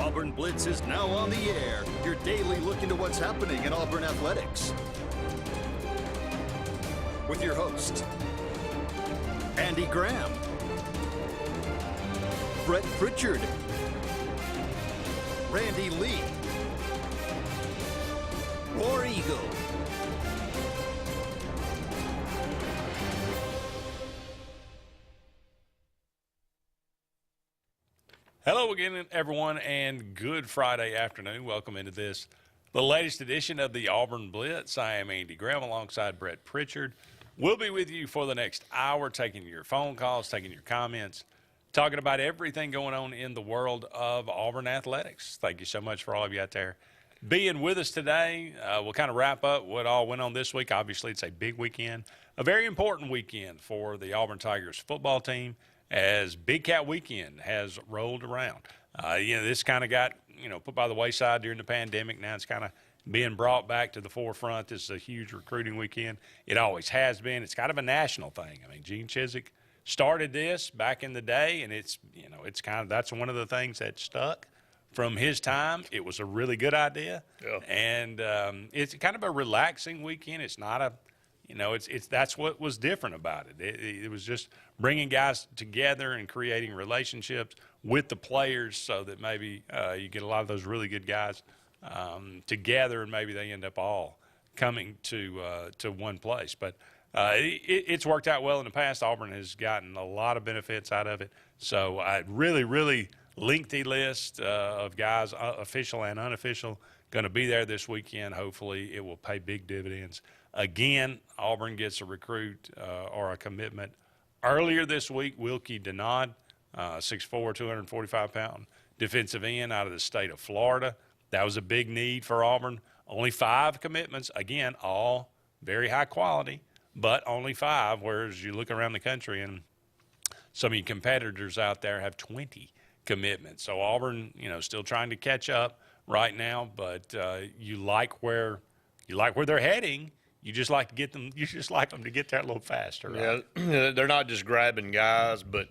Auburn Blitz is now on the air, your daily look into what's happening in Auburn athletics. With your host, Andy Graham, Brett Pritchard, Randy Lee, War Eagle. Hello again, everyone, and good Friday afternoon. Welcome into the latest edition of the Auburn Blitz. I am Andy Graham alongside Brett Pritchard. We'll be with you for the next hour, taking your phone calls, taking your comments, talking about everything going on in the world of Auburn athletics. Thank you so much for all of you out there being with us today. We'll kind of wrap up what all went on this week. Obviously, it's a big weekend, a very important weekend for the Auburn Tigers football team, as Big Cat Weekend has rolled around. This kind of got, put by the wayside during the pandemic. Now it's kind of being brought back to the forefront. This is a huge recruiting weekend. It always has been. It's kind of a national thing. I mean, Gene Chizik started this back in the day, and it's that's one of the things that stuck from his time. It was a really good idea. Yeah. And it's kind of a relaxing weekend. It's not a, that's what was different about it. It was just bringing guys together and creating relationships with the players so that maybe you get a lot of those really good guys together, and maybe they end up all coming to one place. But it's worked out well in the past. Auburn has gotten a lot of benefits out of it. So a really, really lengthy list of guys, official and unofficial, going to be there this weekend. Hopefully it will pay big dividends. Again, Auburn gets a recruit or a commitment earlier this week. Wilkie Denard, 6'4", 245-pound defensive end out of the state of Florida. That was a big need for Auburn. Only 5 commitments. Again, all very high quality, but only 5, whereas you look around the country and some of your competitors out there have 20 commitments. So Auburn, still trying to catch up right now, but you like where they're heading. You just like to get them. You just like them to get there a little faster. Right? Yeah, they're not just grabbing guys, but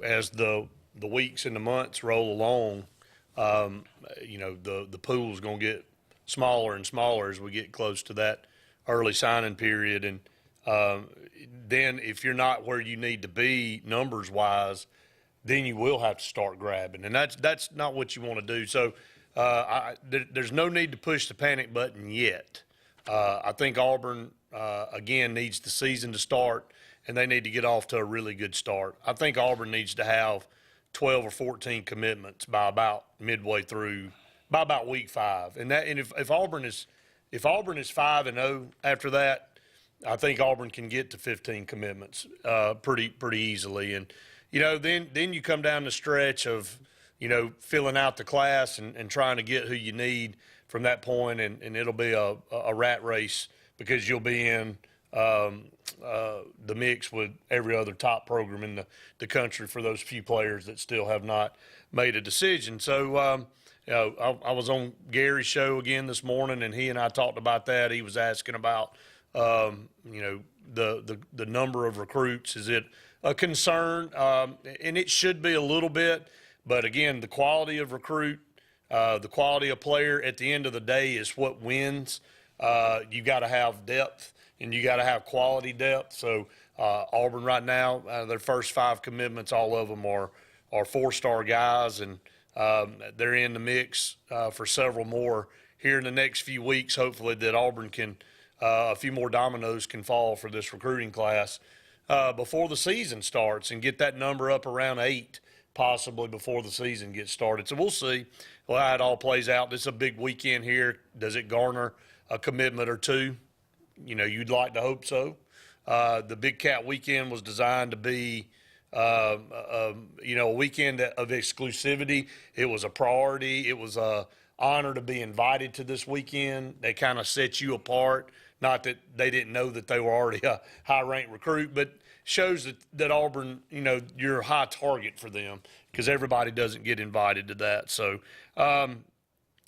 as the weeks and the months roll along, the pool's going to get smaller and smaller as we get close to that early signing period, and then if you're not where you need to be numbers wise, then you will have to start grabbing, and that's not what you want to do. So there's no need to push the panic button yet. I think Auburn, again, needs the season to start, and they need to get off to a really good start. I think Auburn needs to have 12 or 14 commitments by about midway through, by about week 5. And if Auburn is 5-0 after that, I think Auburn can get to 15 commitments pretty easily. And then you come down the stretch of filling out the class and trying to get who you need from that point, and it'll be a rat race because you'll be in the mix with every other top program in the country for those few players that still have not made a decision. So, I was on Gary's show again this morning, and he and I talked about that. He was asking about, the number of recruits. Is it a concern? And it should be a little bit, but again, the quality of recruit, the quality of player at the end of the day is what wins. You got to have depth, and you got to have quality depth. So Auburn right now, their first 5 commitments, all of them are 4-star guys, and they're in the mix for several more here in the next few weeks. Hopefully that Auburn can, a few more dominoes can fall for this recruiting class before the season starts, and get that number up around 8 possibly before the season gets started. So we'll see how it all plays out. This is a big weekend here. Does it garner a commitment or 2? You'd like to hope so. The Big Cat Weekend was designed to be, a weekend of exclusivity. It was a priority. It was a honor to be invited to this weekend. They kind of set you apart. Not that they didn't know that they were already a high-ranked recruit, but shows that Auburn, you're a high target for them because everybody doesn't get invited to that. So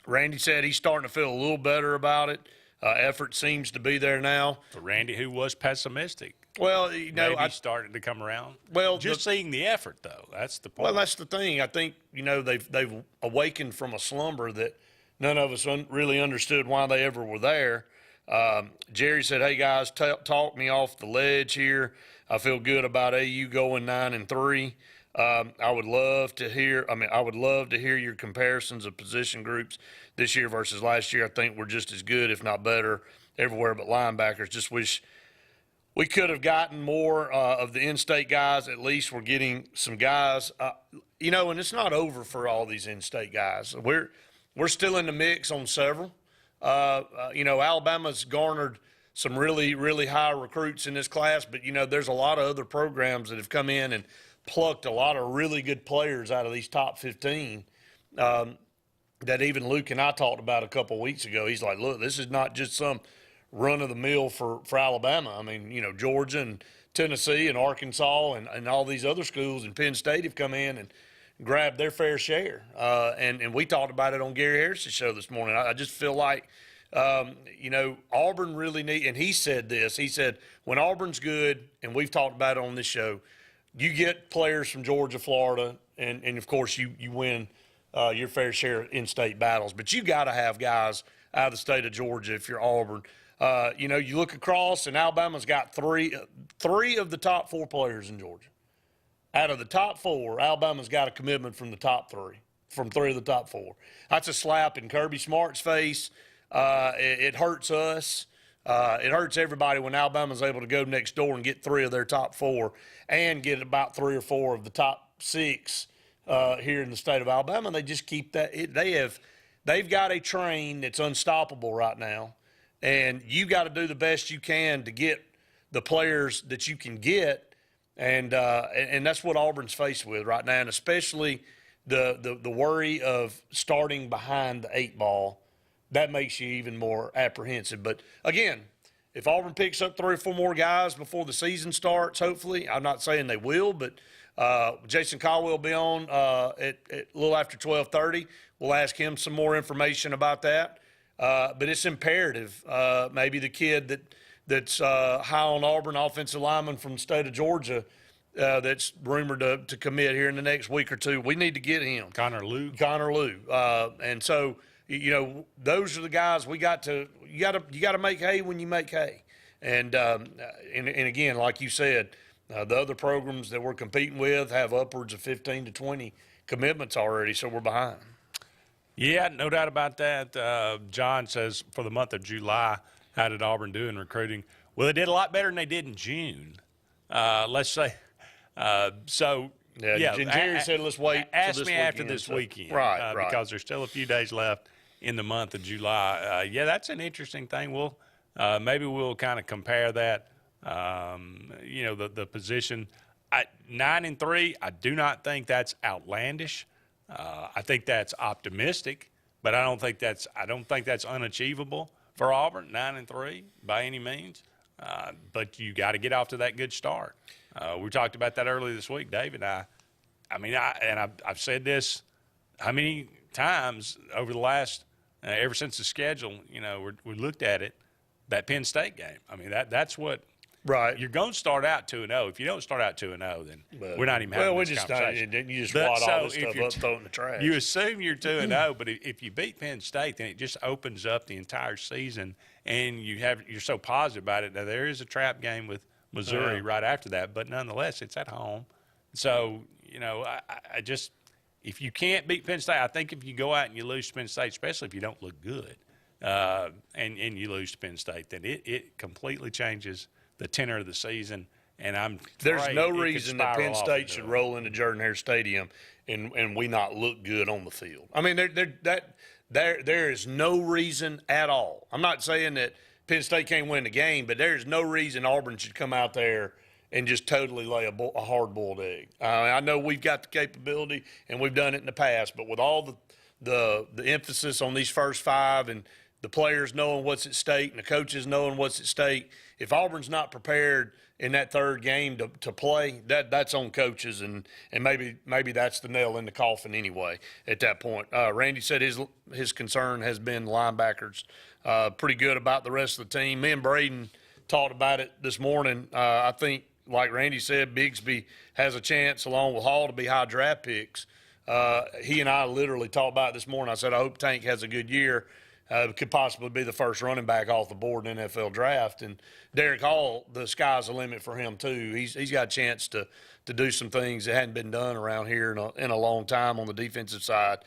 Randy said he's starting to feel a little better about it. Effort seems to be there now. For Randy, who was pessimistic, Well, maybe started to come around. Well, just seeing the effort, though, that's the point. Well, that's the thing. I think they've awakened from a slumber that none of us really understood why they ever were there. Jerry said, "Hey guys, talk me off the ledge here. I feel good about AU going 9-3. I would love to hear. I would love to hear your comparisons of position groups this year versus last year. I think we're just as good, if not better, everywhere but linebackers. Just wish we could have gotten more of the in-state guys. At least we're getting some guys, and it's not over for all these in-state guys. We're still in the mix on several. Alabama's garnered some really, really high recruits in this class, but, there's a lot of other programs that have come in and plucked a lot of really good players out of these top 15 that even Luke and I talked about a couple weeks ago. He's like, look, this is not just some run-of-the-mill for Alabama. I mean, Georgia and Tennessee and Arkansas and all these other schools and Penn State have come in and grabbed their fair share. And we talked about it on Gary Harris's show this morning. I just feel like, Auburn really and he said this. He said, when Auburn's good, and we've talked about it on this show, you get players from Georgia, Florida, and of course you win your fair share of in-state battles. But you got to have guys out of the state of Georgia if you're Auburn. You look across, and Alabama's got three of the top 4 players in Georgia. Out of the top 4, Alabama's got a commitment from the top 3, from 3 of the top 4. That's a slap in Kirby Smart's face. It hurts us. It hurts everybody when Alabama's able to go next door and get 3 of their top 4 and get about 3 or 4 of the top 6 here in the state of Alabama. They just keep that. They've got a train that's unstoppable right now, and you got to do the best you can to get the players that you can get, and that's what Auburn's faced with right now, and especially the worry of starting behind the 8 ball. That makes you even more apprehensive. But, again, if Auburn picks up 3 or 4 more guys before the season starts, hopefully, I'm not saying they will, but Jason Caldwell will be on at a little after 12:30. We'll ask him some more information about that. But it's imperative. Maybe the kid that's high on Auburn, offensive lineman from the state of Georgia, that's rumored to commit here in the next week or 2. We need to get him. Connor Lew. And so – those are the guys you got to make hay when you make hay. And again, like you said, the other programs that we're competing with have upwards of 15 to 20 commitments already, so we're behind. Yeah, no doubt about that. John says for the month of July, how did Auburn do in recruiting? Well, they did a lot better than they did in June, let's say. Yeah, and Jerry said let's wait. Ask me after this weekend, right, because there's still a few days left in the month of July. That's an interesting thing. Maybe we'll kind of compare that. The position 9-3. I do not think that's outlandish. I think that's optimistic, but I don't think that's unachievable for Auburn. 9-3 by any means, but you got to get off to that good start. We talked about that earlier this week, Dave and I. I've said this how many times over the last ever since the schedule. We looked at it. That Penn State game. That's what. Right. You're going to start out 2-0. If you don't start out 2-0, then we're not even having this conversation. You just wad all this stuff up, throw it in the trash. You assume you're 2-0, but if you beat Penn State, then it just opens up the entire season, and you're so positive about it. Now, there is a trap game with Missouri right after that, but nonetheless, it's at home. So, I just – if you can't beat Penn State, I think if you go out and you lose to Penn State, especially if you don't look good, and you lose to Penn State, then it completely changes the tenor of the season. And there's no reason that Penn State should roll into Jordan-Hare Stadium and we not look good on the field. There is no reason at all. I'm not saying that Penn State can't win the game, but there's no reason Auburn should come out there and just totally lay a hard-boiled egg. I know we've got the capability and we've done it in the past, but with all the emphasis on these first 5 and the players knowing what's at stake and the coaches knowing what's at stake. If Auburn's not prepared in that third game to play, that's on coaches, and maybe that's the nail in the coffin anyway at that point. Randy said his concern has been linebackers. Pretty good about the rest of the team. Me and Braden talked about it this morning. I think, like Randy said, Bigsby has a chance, along with Hall, to be high draft picks. He and I literally talked about it this morning. I said, I hope Tank has a good year. Could possibly be the first running back off the board in the NFL draft. And Derek Hall, the sky's the limit for him too. He's got a chance to do some things that hadn't been done around here in a long time on the defensive side.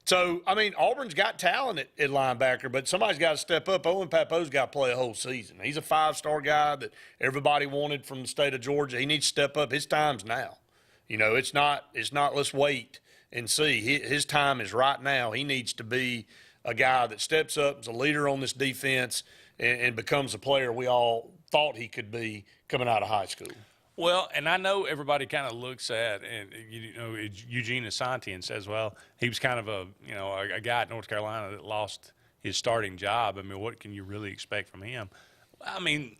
So, I mean, Auburn's got talent at linebacker, but somebody's got to step up. Owen Papo's got to play a whole season. He's a 5-star guy that everybody wanted from the state of Georgia. He needs to step up. His time's now. You know, it's not let's wait and see. His time is right now. He needs to be a guy that steps up, is a leader on this defense, and becomes a player we all thought he could be coming out of high school. Well, and I know everybody kind of looks at, and Eugene Asante and says, well, he was kind of a guy at North Carolina that lost his starting job. I mean, what can you really expect from him? I mean,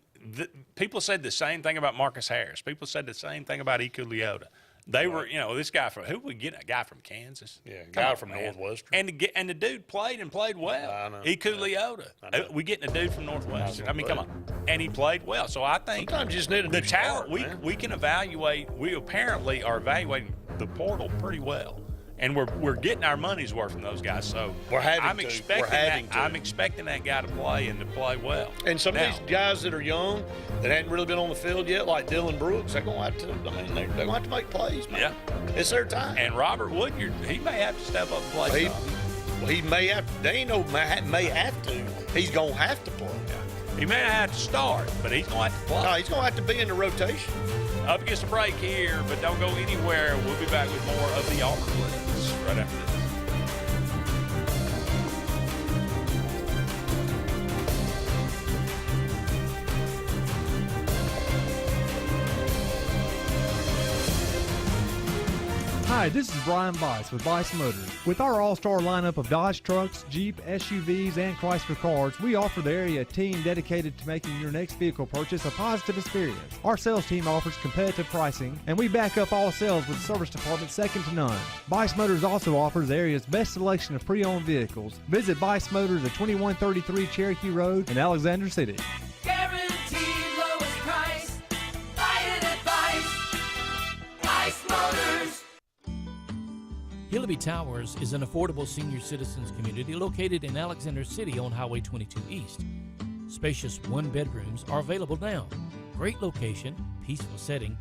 people said the same thing about Marcus Harris. People said the same thing about Iku Leota. They were, this guy from, who we get? A guy from Kansas? Yeah, a guy from Northwestern. And the dude played well. I know. Iku Leota. We getting a dude from Northwestern. I mean, come on. And he played well. So I think sometimes you just need the talent, we can evaluate, we apparently are evaluating the portal pretty well. And we're getting our money's worth from those guys. So I'm expecting that guy to play and to play well. And some of these guys that are young that hadn't really been on the field yet, like Dylan Brooks, they're going to have to. I mean, they're going to have to make plays, man. Yeah, it's their time. And Robert Woodyard, he may have to step up and play. He may have. They ain't no may have to. He's going to have to play. Yeah. He may not have to start, but he's going to have to play. No, he's going to have to be in the rotation. Up against a break here, but don't go anywhere. We'll be back with more of the Auburn Blitz right after this. Hi, this is Brian Bice with Bice Motors. With our all-star lineup of Dodge trucks, Jeep, SUVs, and Chrysler cars, we offer the area a team dedicated to making your next vehicle purchase a positive experience. Our sales team offers competitive pricing, and we back up all sales with a service department second to none. Bice Motors also offers the area's best selection of pre-owned vehicles. Visit Bice Motors at 2133 Cherokee Road in Alexander City. Guaranteed lowest price. Buy it at Bice Motors. Hilleby Towers is an affordable senior citizens community located in Alexander City on Highway 22 East. Spacious one-bedrooms are available now. Great location, peaceful setting,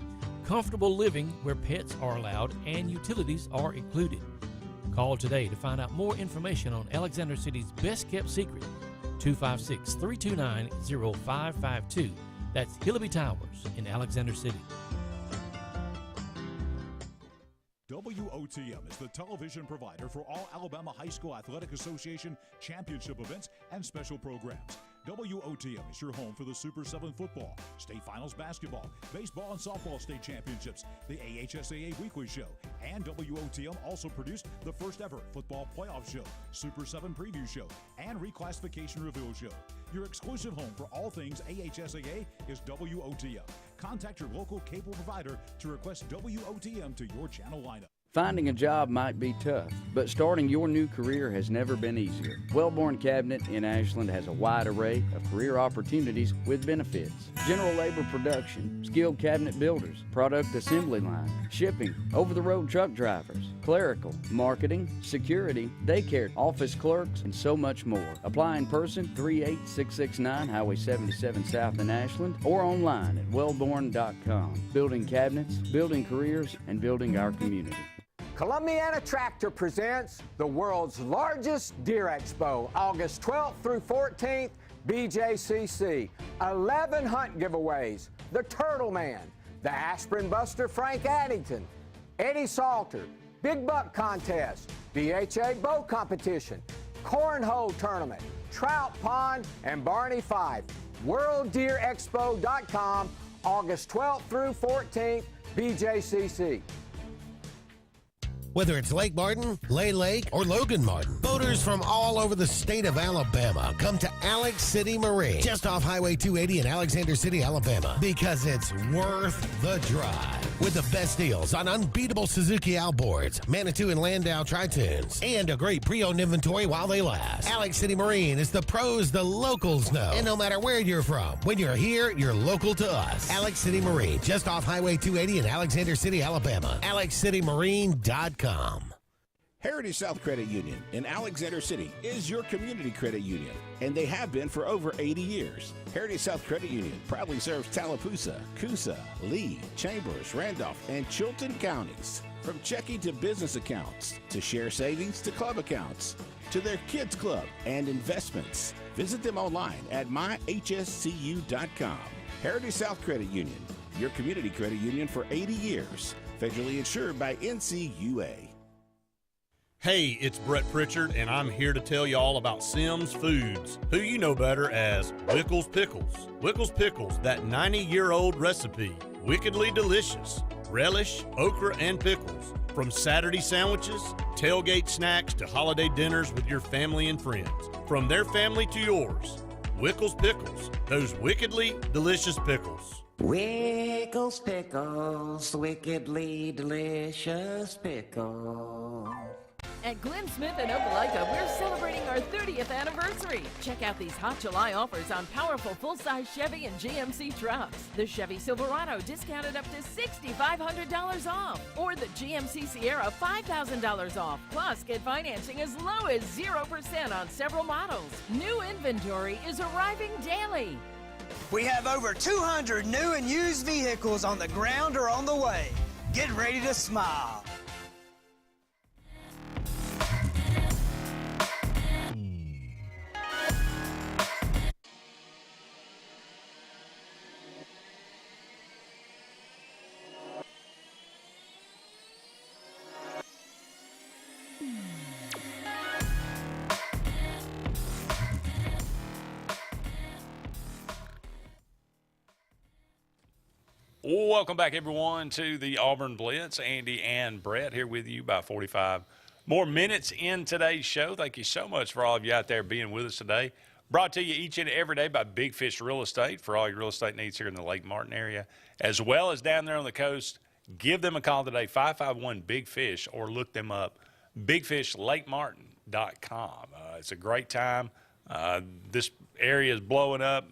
comfortable living where pets are allowed and utilities are included. Call today to find out more information on Alexander City's best-kept secret, 256-329-0552. That's Hilleby Towers in Alexander City. WOTM is the television provider for all Alabama High School Athletic Association championship events and special programs. WOTM is your home for the Super 7 football, state finals basketball, baseball and softball state championships, the AHSAA weekly show, and WOTM also produced the first ever football playoff show, Super 7 preview show, and reclassification reveal show. Your exclusive home for all things AHSAA is WOTM. Contact your local cable provider to request WOTM to your channel lineup. Finding a job might be tough, but starting your new career has never been easier. Wellborn Cabinet in Ashland has a wide array of career opportunities with benefits. General labor production, skilled cabinet builders, product assembly line, shipping, over-the-road truck drivers, clerical, marketing, security, daycare, office clerks, and so much more. Apply in person, 38669 Highway 77 South in Ashland, or online at wellborn.com. Building cabinets, building careers, and building our community. Columbiana Tractor presents the world's largest deer expo, August 12th through 14th, BJCC. 11 hunt giveaways, the Turtle Man, the Aspirin Buster Frank Addington, Eddie Salter, Big Buck Contest, DHA Bow Competition, Cornhole Tournament, Trout Pond, and Barney Fife. WorldDeerExpo.com, August 12th through 14th, BJCC. Whether it's Lake Martin, Lay Lake, or Logan Martin, boaters from all over the state of Alabama come to Alex City Marine, just off Highway 280 in Alexander City, Alabama, because it's worth the drive. With the best deals on unbeatable Suzuki outboards, Manitou and Landau Tritoons, and a great pre-owned inventory while they last. Alex City Marine is the pros the locals know. And no matter where you're from, when you're here, you're local to us. Alex City Marine, just off Highway 280 in Alexander City, Alabama. AlexCityMarine.com. Heritage South Credit Union in Alexander City is your community credit union, and they have been for over 80 years. Heritage South Credit Union proudly serves Tallapoosa, Coosa, Lee, Chambers, Randolph, and Chilton counties. From checking to business accounts, to share savings to club accounts, to their kids club and investments. Visit them online at myhscu.com. Heritage South Credit Union, your community credit union for 80 years. Federally insured by NCUA. Hey, it's Brett Pritchard, and I'm here to tell you all about Sims Foods, who you know better as Wickles Pickles. Wickles Pickles, that 90-year-old recipe, wickedly delicious. Relish, okra, and pickles. From Saturday sandwiches, tailgate snacks, to holiday dinners with your family and friends. From their family to yours, Wickles Pickles, those wickedly delicious pickles. Wickles Pickles, wickedly delicious pickles. At Glenn Smith in Opelika, we're celebrating our 30th anniversary. Check out these Hot July offers on powerful full-size Chevy and GMC trucks. The Chevy Silverado discounted up to $6,500 off. Or the GMC Sierra $5,000 off. Plus, get financing as low as 0% on several models. New inventory is arriving daily. We have over 200 new and used vehicles on the ground or on the way. Get ready to smile. Welcome back, everyone, to the Auburn Blitz. Andy and Brett here with you about 45 more minutes in today's show. Thank you so much for all of you out there being with us today. Brought to you each and every day by Big Fish Real Estate for all your real estate needs here in the Lake Martin area, as well as down there on the coast. Give them a call today, 551-BIG-FISH, or look them up, bigfishlakemartin.com. It's a great time. This area is blowing up.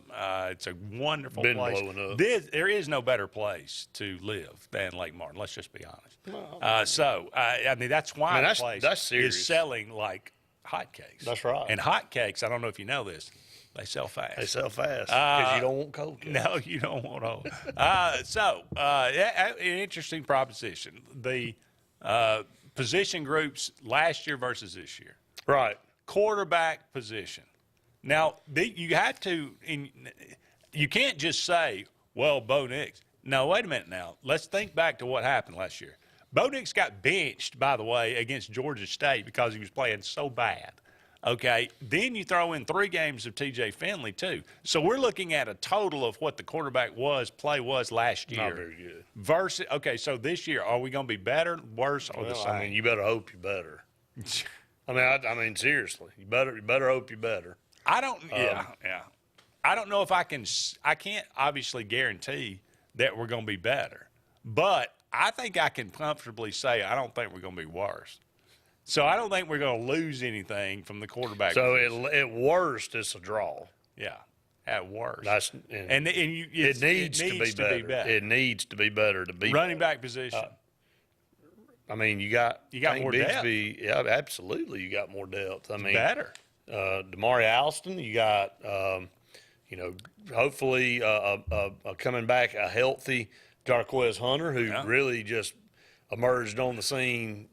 It's a wonderful place. Blowing up. There is no better place to live than Lake Martin. Let's just be honest. I mean, that's why the place that's is selling like hotcakes. That's right. And hotcakes, I don't know if you know this, they sell fast. They sell fast because you don't want cold cakes. No, you don't want all. An interesting proposition. The position groups last year versus this year. Right. Quarterback position. Now, you have to – you can't just say, well, Bo Nix. No, wait a minute now. Let's think back to what happened last year. Bo Nix got benched, by the way, against Georgia State because he was playing so bad. Okay, then you throw in 3 games of T.J. Finley, too. So we're looking at a total of what the quarterback play was last year. Not very good. Versus – okay, so this year, are we going to be better, worse, or the same? I mean, you better hope you're better. I mean, seriously, you better hope you're better. I don't. Yeah. I don't know if I can't obviously guarantee that we're going to be better, but I think I can comfortably say I don't think we're going to be worse. So I don't think we're going to lose anything from the quarterback. So at worst, it's a draw. Yeah, at worst. It needs to be better. It needs to be better to be running back position. I mean, you got more depth. Yeah, absolutely. You got more depth. I mean, better. Damari Alston, you got, hopefully coming back a healthy Jarquez Hunter, who really just emerged on the scene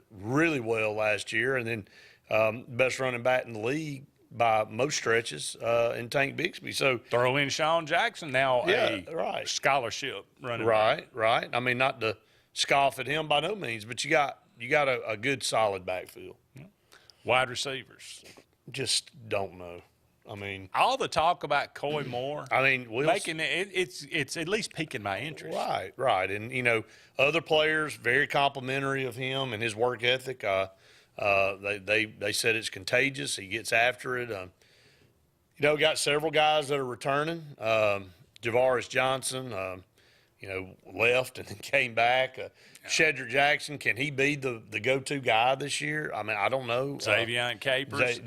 really well last year, and then best running back in the league by most stretches in Tank Bixby. So throw in Sean Jackson now, a scholarship running back. Right. I mean, not to scoff at him by no means, but you got a good solid backfield. Wide receivers. Just don't know. I mean, all the talk about Coy Moore. I mean, it's at least piquing my interest. Right. And, you know, other players, very complimentary of him and his work ethic. They said it's contagious. He gets after it. You know, got several guys that are returning. Javaris Johnson, you know, left and then came back. Shedrick Jackson, can he be the go-to guy this year? I mean, I don't know. Xavier Capers,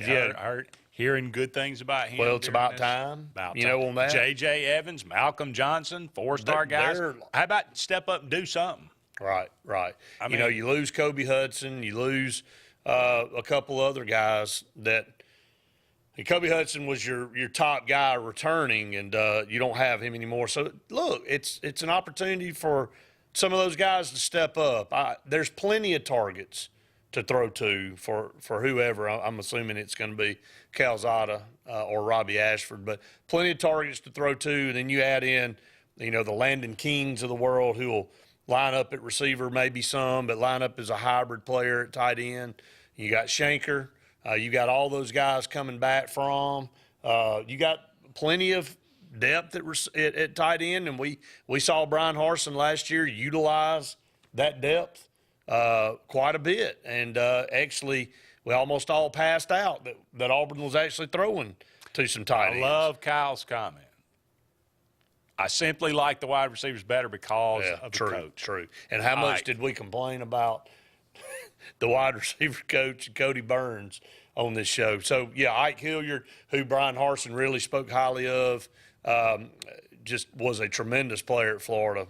hearing good things about him. Well, it's about time. Know, on that. J.J. Evans, Malcolm Johnson, four-star guys. How about step up and do something? Right. I mean, you know, you lose Kobe Hudson, you lose a couple other guys that Kobe Hudson was your top guy returning, and you don't have him anymore. So, look, it's an opportunity for some of those guys to step up. There's plenty of targets to throw to for whoever. I'm assuming it's going to be Calzada or Robbie Ashford, but plenty of targets to throw to. Then you add in, you know, the Landon Kings of the world who will line up at receiver, maybe some, but line up as a hybrid player at tight end. You got Shanker. You got all those guys coming back from. You got plenty of depth at tight end, and we saw Brian Harsin last year utilize that depth quite a bit. And actually, we almost all passed out that Auburn was actually throwing to some tight ends. I love Kyle's comment. I simply like the wide receivers better because of the coach. True. And how much did we complain about the wide receiver coach, Cody Burns, on this show? So, yeah, Ike Hilliard, who Brian Harsin really spoke highly of, just was a tremendous player at Florida.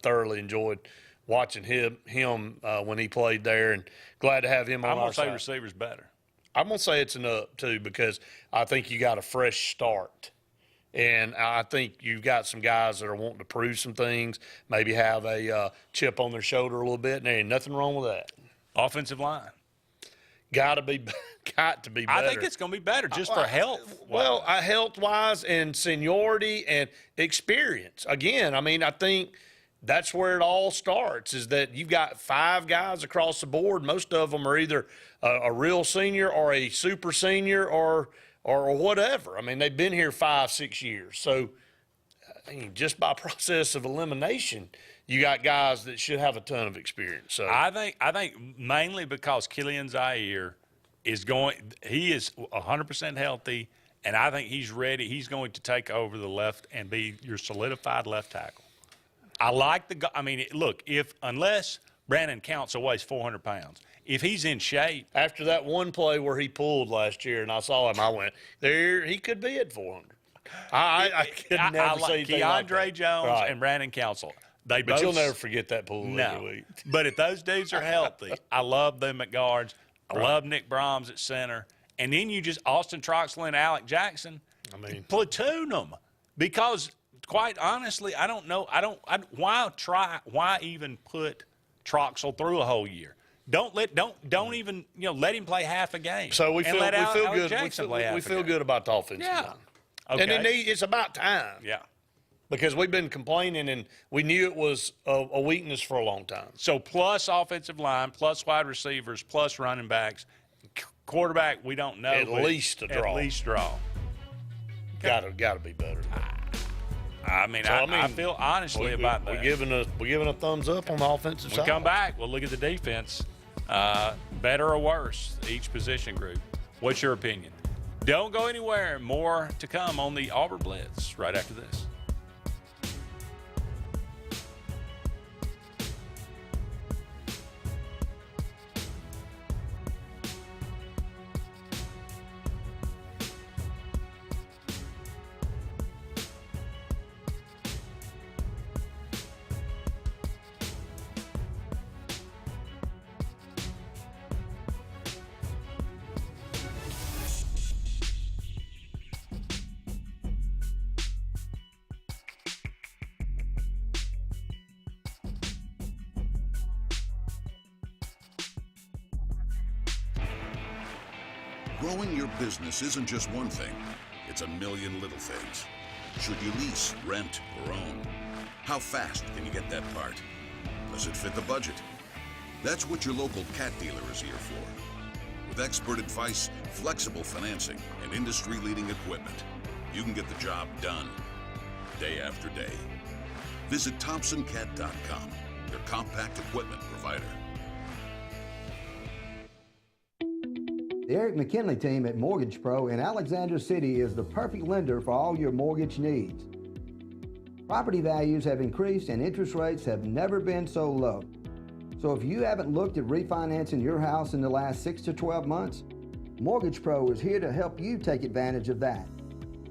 Thoroughly enjoyed watching him when he played there, and glad to have him on our side. I'm going to say receivers better. I'm going to say it's an up, too, because I think you got a fresh start. And I think you've got some guys that are wanting to prove some things, maybe have a chip on their shoulder a little bit, and there ain't nothing wrong with that. Offensive line. Got to be better. I think it's going to be better just for health. Well, health-wise and seniority and experience. Again, I mean, I think that's where it all starts, is that you've got 5 guys across the board. Most of them are either a real senior or a super senior or whatever. I mean, they've been here 5-6 years. So, I mean, just by process of elimination, you got guys that should have a ton of experience. So I think mainly because Killian Zaire he is 100% healthy, and I think he's ready. He's going to take over the left and be your solidified left tackle. I like unless Brandon Council weighs 400 pounds, if he's in shape. After that one play where he pulled last year and I saw him, I went, he could be at 400. I could never say anything like Keandre that. Jones and Brandon Council. But you'll never forget that pull every week. But if those dudes are healthy, I love them at guards. I love Nick Brahms at center. And then you just Austin Troxell and Alec Jackson, platoon them. Because, quite honestly, I don't know. Why even put Troxell through a whole year? Don't even let him play half a game. So we feel good. We feel good about the offensive line. Okay. And it's about time. Yeah. Because we've been complaining, and we knew it was a weakness for a long time. So plus offensive line, plus wide receivers, plus running backs. Quarterback, we don't know. At least a draw. At least draw. Got to be better. I feel honestly about that. We're giving a thumbs up on the offensive side. We come back, we'll look at the defense. Better or worse, each position group. What's your opinion? Don't go anywhere. More to come on the Auburn Blitz right after this. Growing your business isn't just one thing, it's a million little things. Should you lease, rent, or own? How fast can you get that part? Does it fit the budget? That's what your local cat dealer is here for. With expert advice, flexible financing, and industry-leading equipment, you can get the job done day after day. Visit ThompsonCat.com, your compact equipment provider. The Eric McKinley team at Mortgage Pro in Alexander City is the perfect lender for all your mortgage needs. Property values have increased and interest rates have never been so low. So if you haven't looked at refinancing your house in the last 6 to 12 months, Mortgage Pro is here to help you take advantage of that.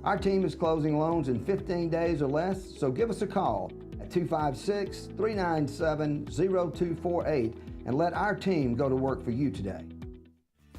Our team is closing loans in 15 days or less, so give us a call at 256-397-0248 and let our team go to work for you today.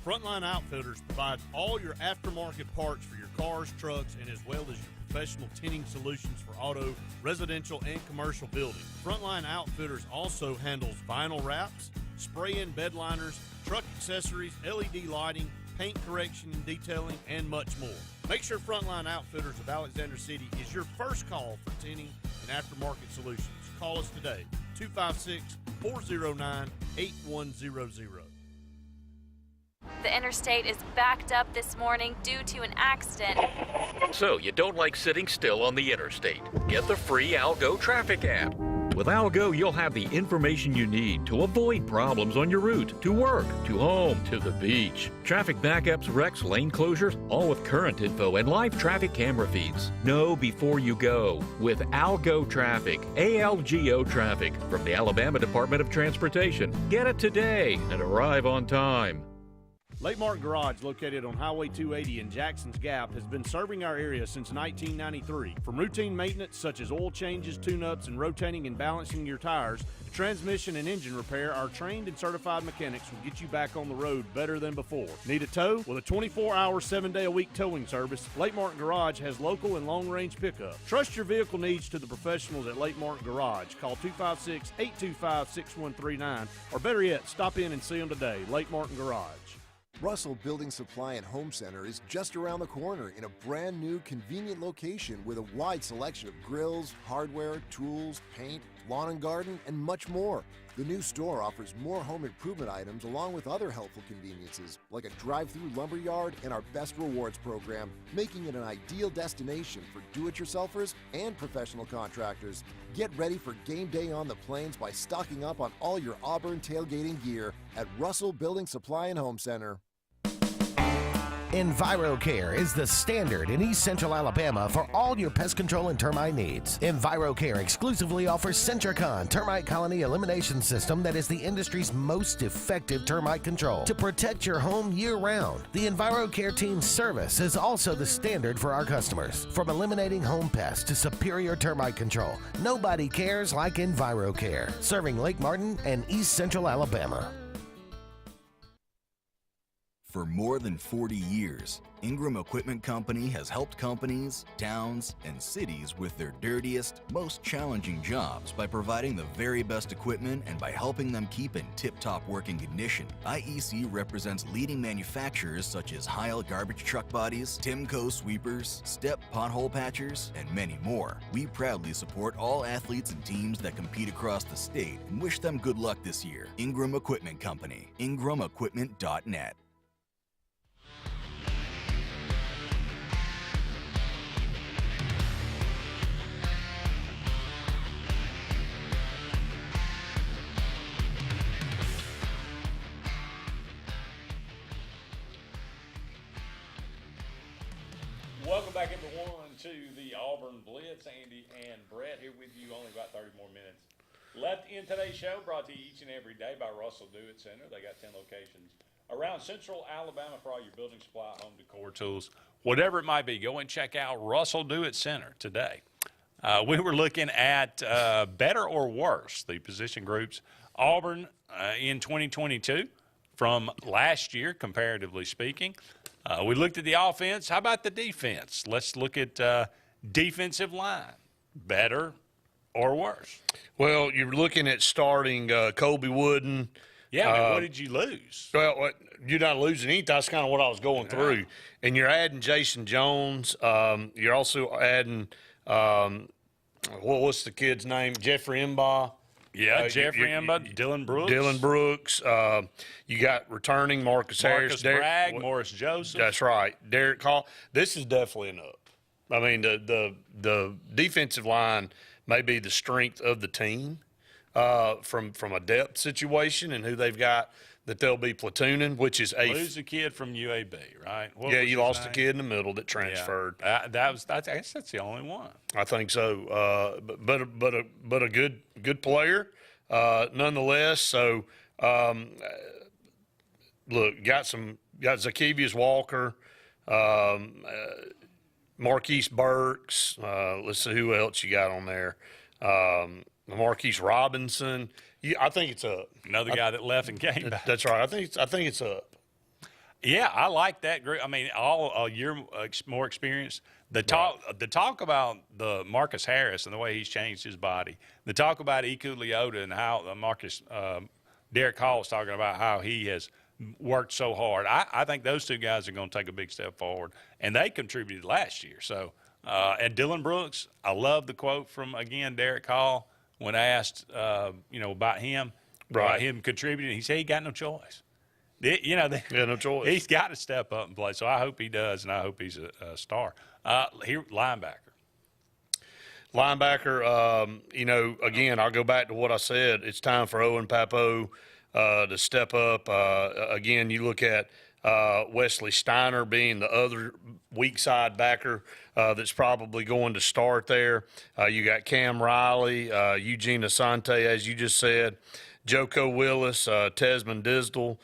Frontline Outfitters provides all your aftermarket parts for your cars, trucks, and as well as your professional tinting solutions for auto, residential, and commercial buildings. Frontline Outfitters also handles vinyl wraps, spray-in bed liners, truck accessories, LED lighting, paint correction and detailing, and much more. Make sure Frontline Outfitters of Alexander City is your first call for tinting and aftermarket solutions. Call us today, 256-409-8100. The interstate is backed up this morning due to an accident. So you don't like sitting still on the interstate? Get the free Algo traffic app. With Algo, you'll have the information you need to avoid problems on your route, to work, to home, to the beach. Traffic backups, wrecks, lane closures, all with current info and live traffic camera feeds. Know before you go with Algo Traffic, ALGO Traffic from the Alabama Department of Transportation. Get it today and arrive on time. Lake Martin Garage, located on Highway 280 in Jackson's Gap, has been serving our area since 1993. From routine maintenance such as oil changes, tune-ups, and rotating and balancing your tires, to transmission and engine repair, our trained and certified mechanics will get you back on the road better than before. Need a tow? With a 24-hour, 7-day-a-week towing service, Lake Martin Garage has local and long-range pickup. Trust your vehicle needs to the professionals at Lake Martin Garage. Call 256-825-6139, or better yet, stop in and see them today. Lake Martin Garage. Russell Building Supply and Home Center is just around the corner in a brand new, convenient location with a wide selection of grills, hardware, tools, paint, lawn and garden, and much more. The new store offers more home improvement items along with other helpful conveniences like a drive-through lumber yard and our Best Rewards program, making it an ideal destination for do-it-yourselfers and professional contractors. Get ready for game day on the plains by stocking up on all your Auburn tailgating gear at Russell Building Supply and Home Center. EnviroCare is the standard in East Central Alabama for all your pest control and termite needs. EnviroCare exclusively offers Centricon termite colony elimination system that is the industry's most effective termite control to protect your home year-round. The EnviroCare team's service is also the standard for our customers. From eliminating home pests to superior termite control, nobody cares like EnviroCare, serving Lake Martin and East Central Alabama. For more than 40 years, Ingram Equipment Company has helped companies, towns, and cities with their dirtiest, most challenging jobs by providing the very best equipment and by helping them keep in tip-top working condition. IEC represents leading manufacturers such as Heil garbage truck bodies, Timco sweepers, Step pothole patchers, and many more. We proudly support all athletes and teams that compete across the state and wish them good luck this year. Ingram Equipment Company, ingramequipment.net. Welcome back, everyone, to the Auburn Blitz. Andy and Brett here with you. Only about 30 more minutes left in today's show, brought to you each and every day by Russell Do-It Center. They got 10 locations around Central Alabama for all your building supply, home decor, tools, whatever it might be. Go and check out Russell Do-It Center today. We were looking at better or worse, the position groups. Auburn in 2022 from last year, comparatively speaking. We looked at the offense. How about the defense? Let's look at defensive line. Better or worse? Well, you're looking at starting Colby Wooden. Yeah, I mean, what did you lose? Well, you're not losing anything. That's kind of what I was going through. And you're adding Jason Jones. You're also adding, what's the kid's name? Jeffrey Imbaugh. Yeah, Jeffrey Embud, Dylan Brooks. Dylan Brooks. You got returning Marcus Harris. Bragg, Morris Joseph. That's right. Derek Hall. This is definitely an up. I mean, the defensive line may be the strength of the team from a depth situation and who they've got that they'll be platooning, which is lose a kid from UAB, right? You lost a kid in the middle that transferred. Yeah. I guess that's the only one. I think so. But a good player, nonetheless. So look, got Zacchaeus Walker, Marquise Burks. Let's see who else you got on there. Marquise Robinson. I think it's up. Another guy that left and came back. That's right. I think it's up. Yeah, I like that group. I mean, all a year more experience. The talk about the Marcus Harris and the way he's changed his body. The talk about Iku Leota and how Derek Hall was talking about how he has worked so hard. I think those two guys are going to take a big step forward, and they contributed last year. So, and Dylan Brooks, I love the quote from again Derek Hall when asked, about him, about him contributing. He said he got no choice. No choice. He's got to step up and play. So I hope he does, and I hope he's a star. Here, linebacker. Again, I'll go back to what I said. It's time for Owen Papo to step up. Again, you look at Wesley Steiner being the other weak side backer that's probably going to start there. You got Cam Riley, Eugene Asante, as you just said, Joko Willis, Tesman Disdal,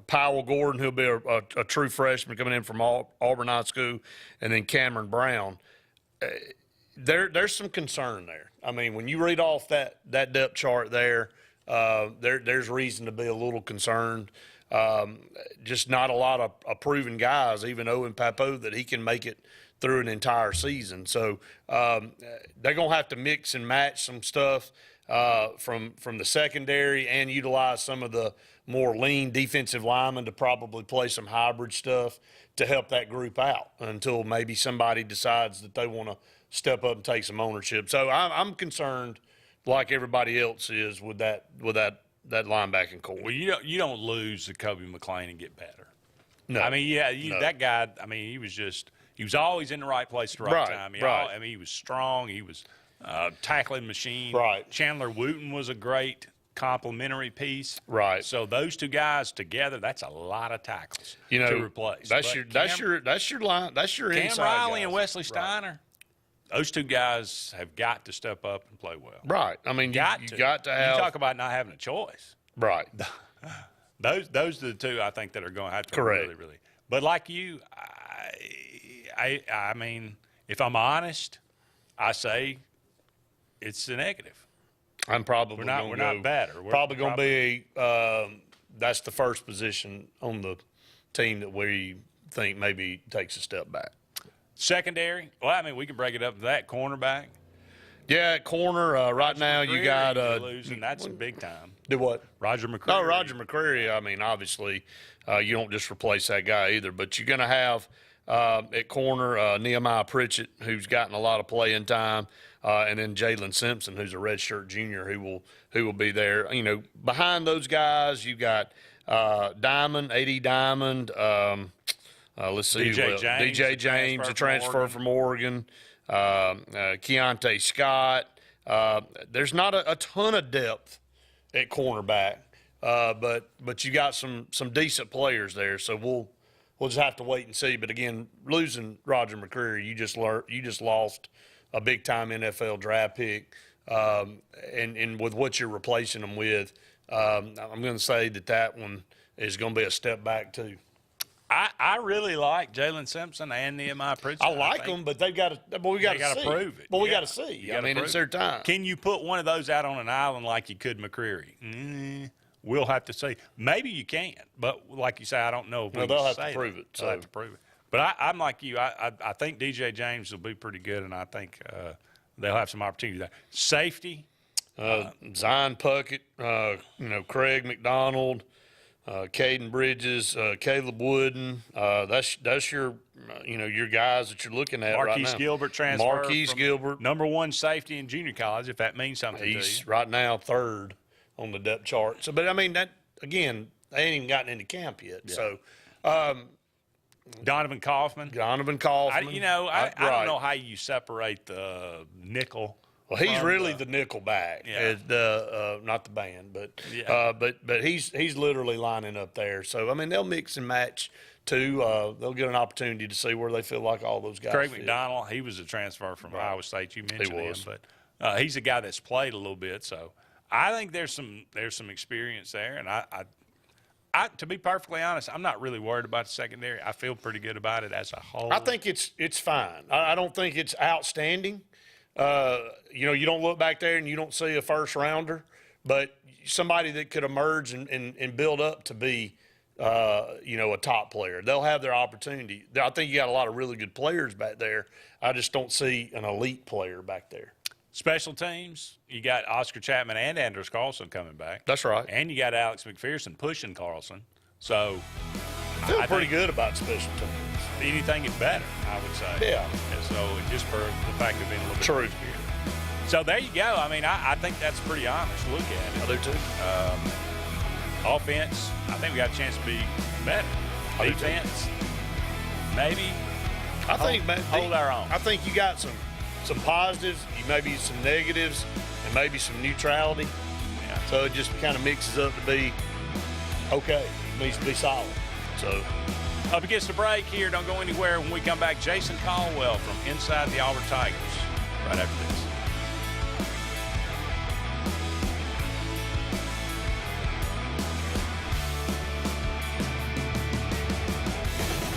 Powell Gordon, who'll be a true freshman coming in from Auburn High School, and then Cameron Brown. There's some concern there. I mean, when you read off that depth chart there's reason to be a little concerned. Just not a lot of proven guys, even Owen Papo, that he can make it through an entire season. So they're going to have to mix and match some stuff from the secondary and utilize some of the more lean defensive linemen to probably play some hybrid stuff to help that group out until maybe somebody decides that they want to step up and take some ownership. So I'm concerned, like everybody else is, with that linebacking core. Well, you don't lose to Kobe McLean and get better. No. I mean, that guy. I mean, he was always in the right place at the right time. He was strong. He was tackling machine. Right. Chandler Wooten was a great complementary piece. Right. So those two guys together, that's a lot of tackles to replace. That's your line. That's your Cam inside Riley guys. and Wesley Steiner. Those two guys have got to step up and play well. Right. I mean, you got to have. You talk about not having a choice. Right. Those are the two I think that are going to have to Correct. really, really. But like you, I mean, if I'm honest, I say it's a negative. I'm probably we're not better. We're probably going to be that's the first position on the team that we think maybe takes a step back. Secondary. Well, I mean, we can break it up to that. Cornerback. Yeah, corner. Right now you got losing. That's big time. Do what? Roger McCreary. No, Roger McCreary. I mean, obviously, you don't just replace that guy either. But you're going to have at corner Nehemiah Pritchett, who's gotten a lot of playing time, and then Jalen Simpson, who's a redshirt junior, who will be there. You know, behind those guys, you got Diamond, AD Diamond. Let's see. DJ James, a transfer from Oregon. Keontae Scott. There's not a ton of depth at cornerback, but you got some decent players there. So we'll just have to wait and see. But again, losing Roger McCreary, you just lost a big time NFL draft pick, and with what you're replacing them with, I'm going to say that one is going to be a step back too. I really like Jalen Simpson and Nehemiah Pritchett. I like them, but they've got to. But we got to prove it. But we got to see. I mean, it's their time. Can you put one of those out on an island like you could McCreary? We'll have to see. Maybe you can, but like you say, I don't know. If they'll have to prove it. They'll have to prove it. But I'm like you. I think DJ James will be pretty good, and I think they'll have some opportunity there. Safety. Zion Puckett, Craig McDonald. Caden Bridges, Caleb Wooden, that's your your guys that you're looking at right now. Marquise Gilbert transfer. Marquise Gilbert, #1 safety in junior college, if that means something to you. He's right now 3rd on the depth chart. So, but I mean, that again, they ain't even gotten into camp yet. Yeah. So, Donovan Kaufman. I don't know how you separate the nickel. Well, he's really the nickel back, not the band, but he's literally lining up there. So I mean, they'll mix and match too. They'll get an opportunity to see where they feel like all those guys. Craig fit. McDonald, he was a transfer from Iowa State. You mentioned He was. him, but he's a guy that's played a little bit. So I think there's some experience there, and I, to be perfectly honest, I'm not really worried about the secondary. I feel pretty good about it as a whole. I think it's fine. I don't think it's outstanding. You don't look back there and you don't see a first rounder, but somebody that could emerge and build up to be, a top player. They'll have their opportunity. I think you got a lot of really good players back there. I just don't see an elite player back there. Special teams, you got Oscar Chapman and Anders Carlson coming back. That's right. And you got Alex McPherson pushing Carlson. So I feel pretty good about special teams. Anything is better, I would say. Yeah. And so just for the fact of being a little bit True. So there you go. I mean, I think that's a pretty honest look at it. I do too. Offense, I think we got a chance to be better. Defense, maybe. I think hold our own. I think you got some positives, maybe some negatives, and maybe some neutrality. Yeah. So it just kind of mixes up to be okay. It needs to be solid. So up against the break here. Don't go anywhere. When we come back, Jason Caldwell from inside the Auburn Tigers. Right after this.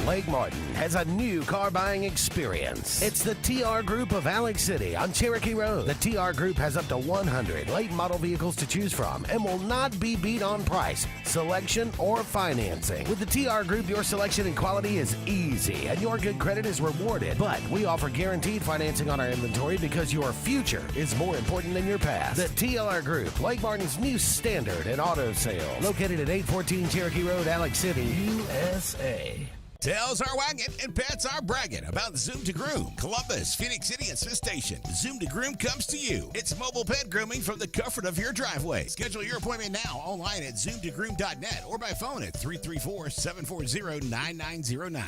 Lake Martin has a new car buying experience. It's the TR Group of Alex City on Cherokee Road. The TR Group has up to 100 late model vehicles to choose from and will not be beat on price, selection, or financing. With the TR Group, your selection and quality is easy and your good credit is rewarded. But we offer guaranteed financing on our inventory because your future is more important than your past. The TR Group, Lake Martin's new standard in auto sales. Located at 814 Cherokee Road, Alex City, USA. Tails are wagging and pets are bragging about Zoom to Groom. Columbus, Phoenix City, and Smith Station. Zoom to Groom comes to you. It's mobile pet grooming from the comfort of your driveway. Schedule your appointment now online at zoomtogroom.net or by phone at 334-740-9909.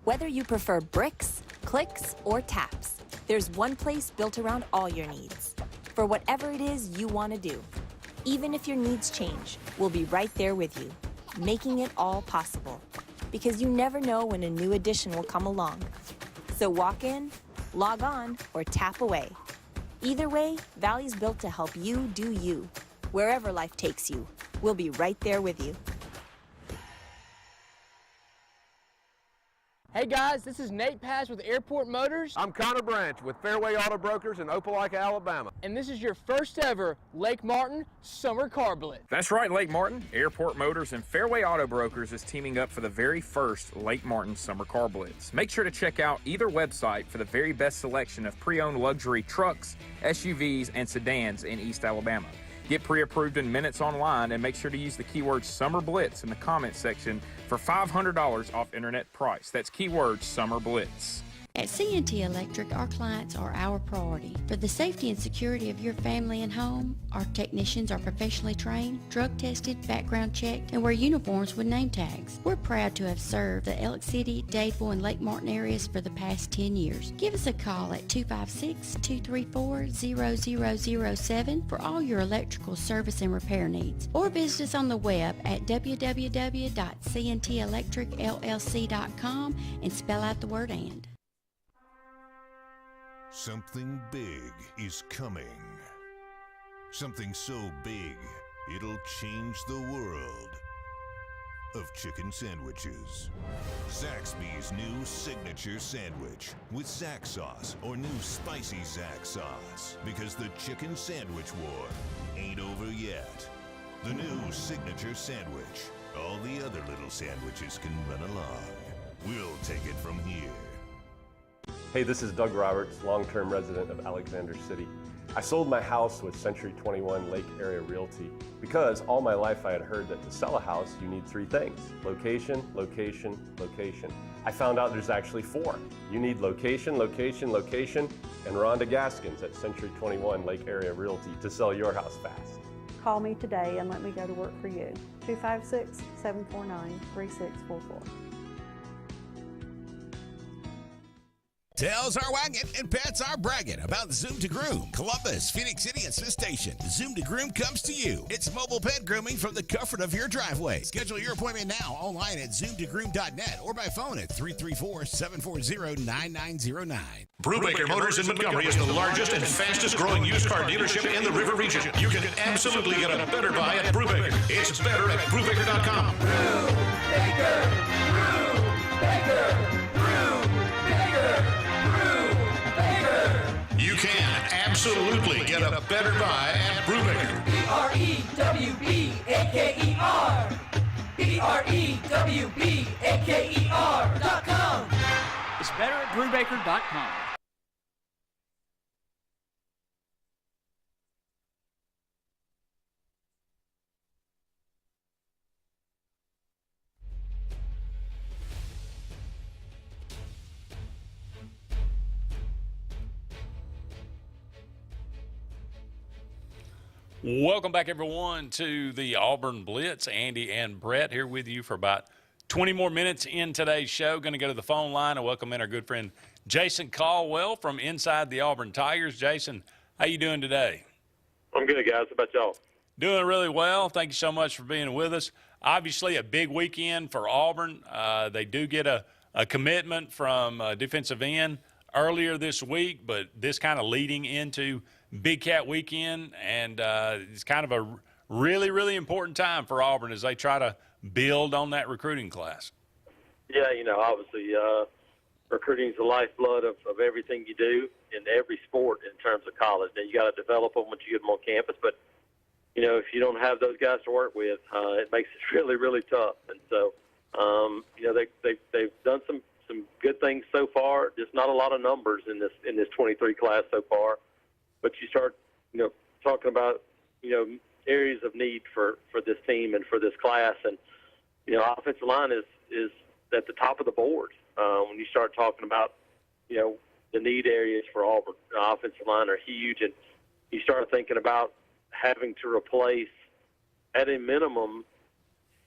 Whether you prefer bricks, clicks, or taps, there's one place built around all your needs. For whatever it is you want to do. Even if your needs change, we'll be right there with you, making it all possible. Because you never know when a new addition will come along. So walk in, log on, or tap away. Either way, Valley's built to help you do you. Wherever life takes you, we'll be right there with you. Hey guys, this is Nate Paz with Airport Motors. I'm Connor Branch with Fairway Auto Brokers in Opelika, Alabama. And this is your first ever Lake Martin Summer Car Blitz. That's right, Lake Martin. Airport Motors and Fairway Auto Brokers is teaming up for the very first Lake Martin Summer Car Blitz. Make sure to check out either website for the very best selection of pre-owned luxury trucks, SUVs, and sedans in East Alabama. Get pre-approved in minutes online and make sure to use the keyword Summer Blitz in the comments section for $500 off internet price. That's keyword Summer Blitz. At C&T Electric, our clients are our priority. For the safety and security of your family and home, our technicians are professionally trained, drug tested, background checked, and wear uniforms with name tags. We're proud to have served the Elk City, Dadeville, and Lake Martin areas for the past 10 years. Give us a call at 256-234-0007 for all your electrical service and repair needs. Or visit us on the web at www.cntelectricllc.com and spell out the word "and." Something big is coming. Something so big, it'll change the world of chicken sandwiches. Zaxby's new signature sandwich with Zax sauce or new spicy Zax sauce. Because the chicken sandwich war ain't over yet. The new signature sandwich. All the other little sandwiches can run along. We'll take it from here. Hey, this is Doug Roberts, long-term resident of Alexander City. I sold my house with Century 21 Lake Area Realty because all my life I had heard that to sell a house, you need 3 things: location, location, location. I found out there's actually 4. You need location, location, location, and Rhonda Gaskins at Century 21 Lake Area Realty to sell your house fast. Call me today and let me go to work for you. 256-749-3644. Tails are wagging and pets are bragging about Zoom to Groom. Columbus, Phoenix City, and Smith Station. Zoom to Groom comes to you. It's mobile pet grooming from the comfort of your driveway. Schedule your appointment now online at zoomtogroom.net or by phone at 334-740-9909. Brubaker Motors in Montgomery is the largest and fastest growing used car dealership in the River Region. You can absolutely get a better buy at Brubaker. It's better at Brubaker.com. Brubaker! Brubaker! You can absolutely get a better buy at Brubaker. BREWBAKER. BREWBAKER.com. It's better at Brubaker.com. Welcome back, everyone, to the Auburn Blitz. Andy and Brett here with you for about 20 more minutes in today's show. Going to go to the phone line and welcome in our good friend Jason Caldwell from Inside the Auburn Tigers. Jason, how you doing today? I'm good, guys. How about y'all? Doing really well. Thank you so much for being with us. Obviously, a big weekend for Auburn. They do get a commitment from defensive end earlier this week, but this kind of leading into Big Cat weekend, and it's kind of a really, really important time for Auburn as they try to build on that recruiting class. Yeah, obviously recruiting is the lifeblood of everything you do in every sport in terms of college. Now, you got to develop them once you get them on campus, but, if you don't have those guys to work with, it makes it really, really tough. And so, they've done some good things so far, just not a lot of numbers in this 23 class so far. But you start, talking about, areas of need for this team and for this class. And, offensive line is at the top of the board. When you start talking about, the need areas for Auburn, offensive line are huge. And you start thinking about having to replace, at a minimum,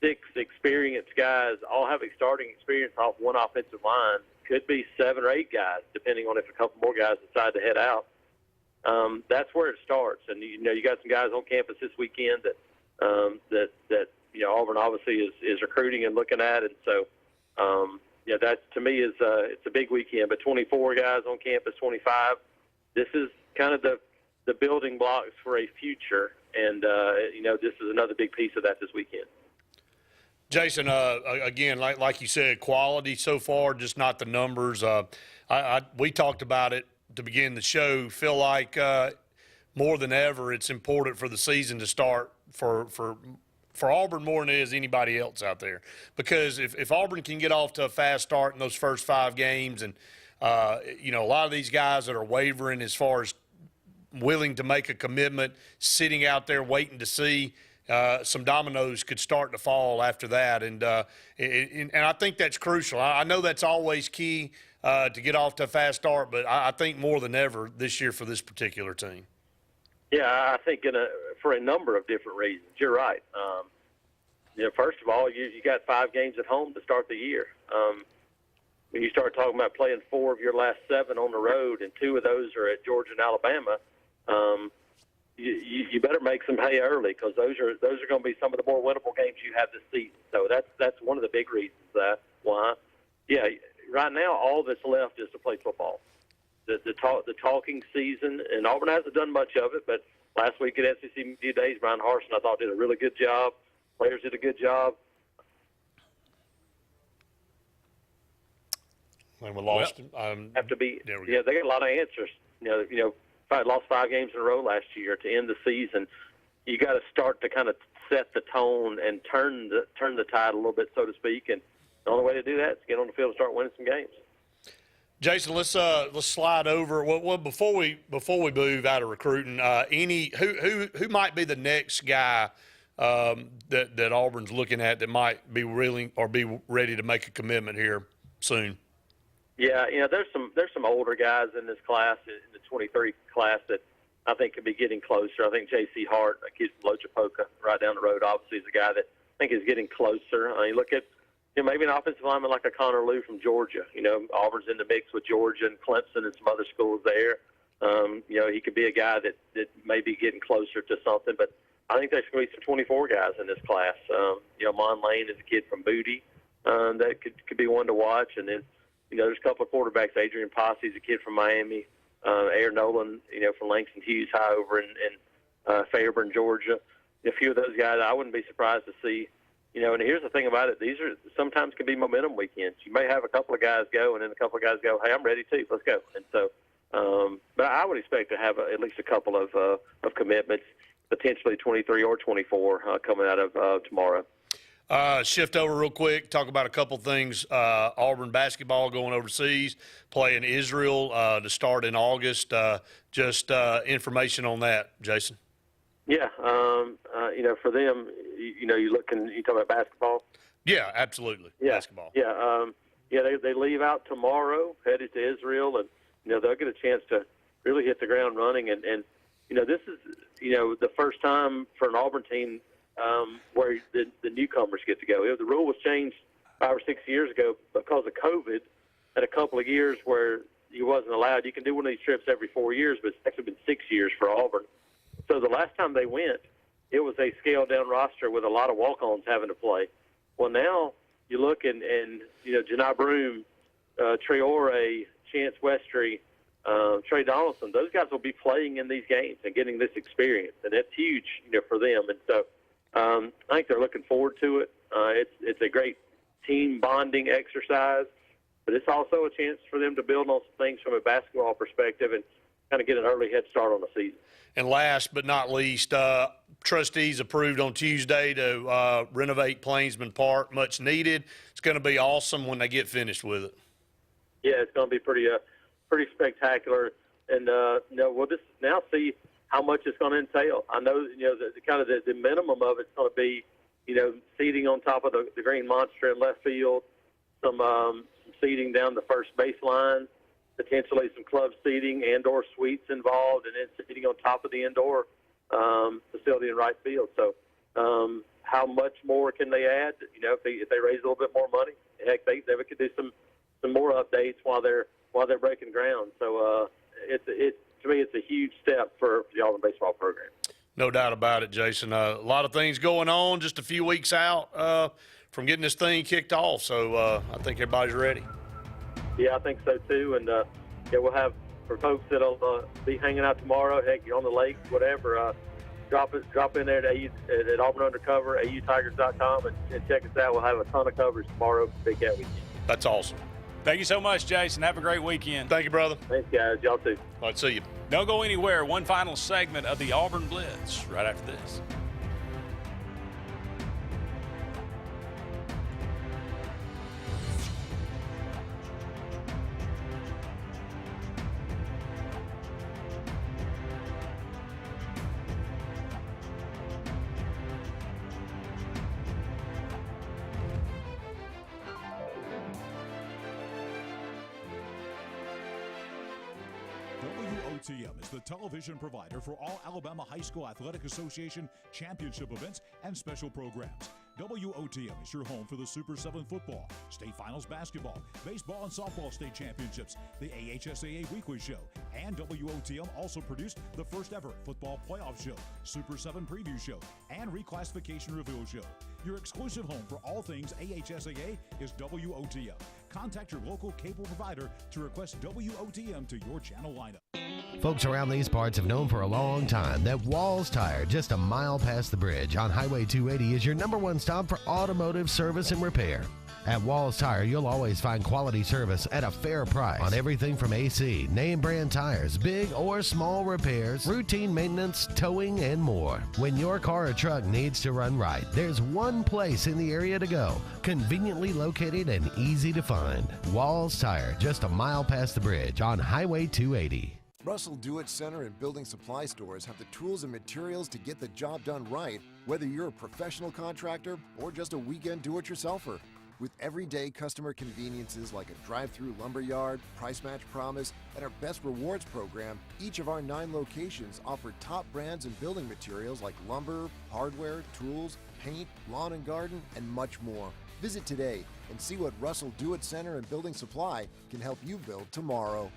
6 experienced guys, all having starting experience off one offensive line. Could be 7 or 8 guys, depending on if a couple more guys decide to head out. That's where it starts, and you got some guys on campus this weekend that Auburn obviously is recruiting and looking at, and so that to me is it's a big weekend. But 24 guys on campus, 25. This is kind of the building blocks for a future, and this is another big piece of that this weekend. Jason, again, like you said, quality so far, just not the numbers. We talked about it to begin the show. Feel like more than ever, it's important for the season to start for Auburn more than it is anybody else out there. Because if Auburn can get off to a fast start in those first 5 games, and a lot of these guys that are wavering as far as willing to make a commitment, sitting out there waiting to see. Some dominoes could start to fall after that, and I think that's crucial. I know that's always key to get off to a fast start, but I think more than ever this year for this particular team. Yeah, I think for a number of different reasons. You're right. First of all, you got 5 games at home to start the year. When you start talking about playing 4 of your last 7 on the road, and 2 of those are at Georgia and Alabama. You better make some hay early, because those are going to be some of the more winnable games you have this season. So that's one of the big reasons why. Yeah, right now all that's left is to play football. The talking season, and Auburn hasn't done much of it, but last week at SEC Media Days, Brian Harsin, I thought, did a really good job. Players did a good job. And we lost. Have to be. Yeah, they got a lot of answers. Lost 5 games in a row last year to end the season. You got to start to kind of set the tone and turn the tide a little bit, so to speak. And the only way to do that is get on the field and start winning some games. Jason, let's slide over. Well, before we move out of recruiting, who might be the next guy that Auburn's looking at that might be willing or be ready to make a commitment here soon? Yeah, there's some older guys in this class, in the 23 class, that I think could be getting closer. I think J.C. Hart, a kid from Lochapoka, right down the road, obviously is a guy that I think is getting closer. I mean, look at maybe an offensive lineman like a Connor Liu from Georgia. Auburn's in the mix with Georgia and Clemson and some other schools there. He could be a guy that may be getting closer to something. But I think there's going to be some 24 guys in this class. Mon Lane is a kid from Booty that could be one to watch. And then, there's a couple of quarterbacks. Adrian Posse's a kid from Miami. Air Nolan, from Langston Hughes High over in Fairburn, Georgia. A few of those guys I wouldn't be surprised to see. And here's the thing about it. These are sometimes can be momentum weekends. You may have a couple of guys go, and then a couple of guys go, hey, I'm ready too. Let's go. And so, but I would expect to have at least a couple of commitments, potentially 23 or 24 coming out of tomorrow. Shift over real quick, talk about a couple things. Auburn basketball going overseas, playing Israel to start in August. Just information on that, Jason. Yeah, for them, you talk about basketball. Yeah, absolutely. Yeah. Basketball. Yeah, they leave out tomorrow, headed to Israel, and they'll get a chance to really hit the ground running. And this is the first time for an Auburn team where the newcomers get to go. The rule was changed 5 or 6 years ago because of COVID. Had a couple of years where you wasn't allowed. You can do one of these trips every 4 years, but it's actually been 6 years for Auburn. So the last time they went, it was a scaled-down roster with a lot of walk-ons having to play. Well, now you look and Janai Broome, Traore, Chance Westry, Trey Donaldson, those guys will be playing in these games and getting this experience, and that's huge, for them. And so I think they're looking forward to it. It's a great team bonding exercise, but it's also a chance for them to build on some things from a basketball perspective and kind of get an early head start on the season. And last but not least, trustees approved on Tuesday to renovate Plainsman Park. Much needed. It's going to be awesome when they get finished with it. Yeah, it's going to be pretty spectacular. And we'll just now see how much it's going to entail. I know, the minimum of it's going to be, seating on top of the green monster in left field, some seating down the first baseline, potentially some club seating and/or suites involved, and then seating on top of the indoor facility in right field. So, how much more can they add? If they raise a little bit more money, heck, they could do some more updates while they're breaking ground. So, to me, it's a huge step for the Auburn baseball program. No doubt about it, Jason. A lot of things going on, just a few weeks out from getting this thing kicked off. So, I think everybody's ready. Yeah, I think so too. And we'll have, for folks that'll be hanging out tomorrow, heck, you're on the lake, whatever, drop in there at Auburn Undercover, autigers.com, and check us out. We'll have a ton of coverage tomorrow for Big Cat Weekend. That's awesome. Thank you so much, Jason. Have a great weekend. Thank you, brother. Thanks, guys. Y'all too. All right, see you. Don't go anywhere. One final segment of the Auburn Blitz right after this. WOTM is the television provider for all Alabama High School Athletic Association championship events and special programs. WOTM is your home for the Super 7 football, state finals basketball, baseball and softball state championships, the AHSAA weekly show, and WOTM also produced the first ever football playoff show, Super 7 preview show, and reclassification reveal show. Your exclusive home for all things AHSAA is WOTM. Contact your local cable provider to request WOTM to your channel lineup. Folks around these parts have known for a long time that Walls Tire, just a mile past the bridge on Highway 280, is your #1 stop for automotive service and repair. At Walls Tire, you'll always find quality service at a fair price on everything from AC, name brand tires, big or small repairs, routine maintenance, towing, and more. When your car or truck needs to run right, there's one place in the area to go, conveniently located and easy to find. Walls Tire, just a mile past the bridge on Highway 280. Russell Do-It Center and building supply stores have the tools and materials to get the job done right, whether you're a professional contractor or just a weekend do-it-yourselfer. With everyday customer conveniences like a drive-through lumberyard, price match promise, and our best rewards program, each of our 9 locations offer top brands and building materials like lumber, hardware, tools, paint, lawn and garden, and much more. Visit today and see what Russell Do-It Center and Building Supply can help you build tomorrow.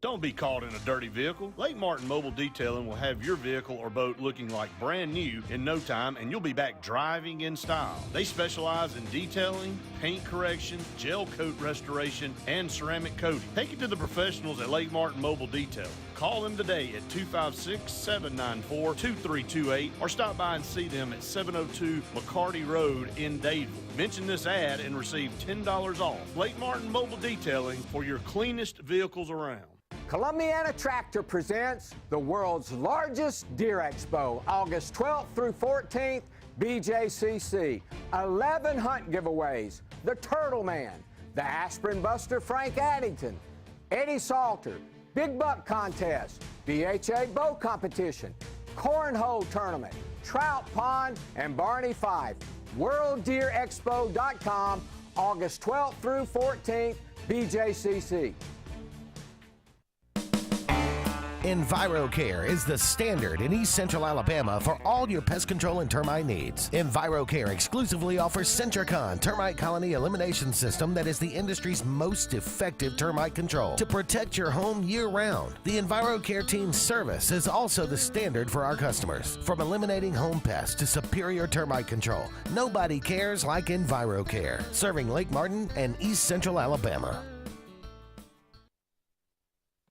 Don't be caught in a dirty vehicle. Lake Martin Mobile Detailing will have your vehicle or boat looking like brand new in no time, and you'll be back driving in style. They specialize in detailing, paint correction, gel coat restoration, and ceramic coating. Take it to the professionals at Lake Martin Mobile Detailing. Call them today at 256-794-2328 or stop by and see them at 702 McCarty Road in Dadeville. Mention this ad and receive $10 off. Lake Martin Mobile Detailing for your cleanest vehicles around. Columbiana Tractor presents the world's largest Deer Expo, August 12th through 14th, BJCC. 11 hunt giveaways, the Turtle Man, the Aspirin Buster Frank Addington, Eddie Salter, Big Buck Contest, BHA Bow Competition, Cornhole Tournament, Trout Pond, and Barney Fife. WorldDeerExpo.com, August 12th through 14th, BJCC. EnviroCare is the standard in East Central Alabama for all your pest control and termite needs. EnviroCare exclusively offers Centricon termite colony elimination system that is the industry's most effective termite control to protect your home year-round. The EnviroCare team's service is also the standard for our customers. From eliminating home pests to superior termite control, nobody cares like EnviroCare, serving Lake Martin and East Central Alabama.